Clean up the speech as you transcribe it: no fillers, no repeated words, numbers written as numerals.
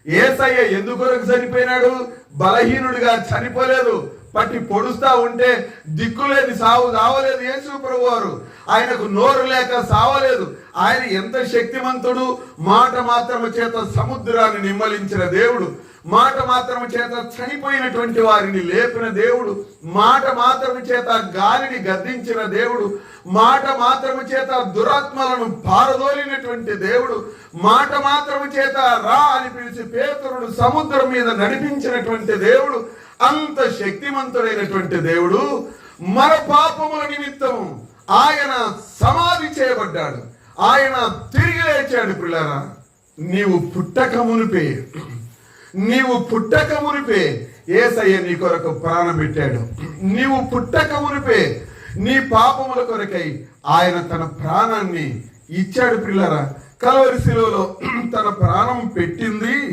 యేసయ్య ఎందుకొరకు చనిపోయినాడు? బలహీనుడిగా చనిపోలేదు. పట్టి పొడుస్తా ఉంటే దిక్కులేని సావు సావలేదు యేసు ప్రభు వారు. ఆయనకు నోరు లేక సావలేదు. ఆయన ఎంత శక్తిమంతుడు! మాట మాత్రము చేత సముద్రాన్ని నిమ్మలించిన దేవుడు, మాట మాత్రము చేత చనిపోయినటువంటి వారిని లేపిన దేవుడు, మాట మాత్రము చేత గాలిని గద్దించిన దేవుడు, మాట మాత్రము చేత దురాత్మలను పారదోలినటువంటి దేవుడు, మాట మాత్రము చేత రా అని పిలిచి పేతురుడు సముద్రం మీద నడిపించినటువంటి దేవుడు, అంత శక్తిమంతుడైనటువంటి దేవుడు మన పాపముల నిమిత్తం ఆయన సమాధి చేయబడ్డాడు. ఆయన తిరిగి లేచాడు. పిల్లరా, నీవు పుట్టక మునిపే యేసయ్య నీ కొరకు ప్రాణం పెట్టాడు. నీవు పుట్టక మునిపే నీ పాపముల కొరకై ఆయన తన ప్రాణాన్ని ఇచ్చాడు. పిల్లరా, కల్వరి శిలువలో తన ప్రాణం పెట్టింది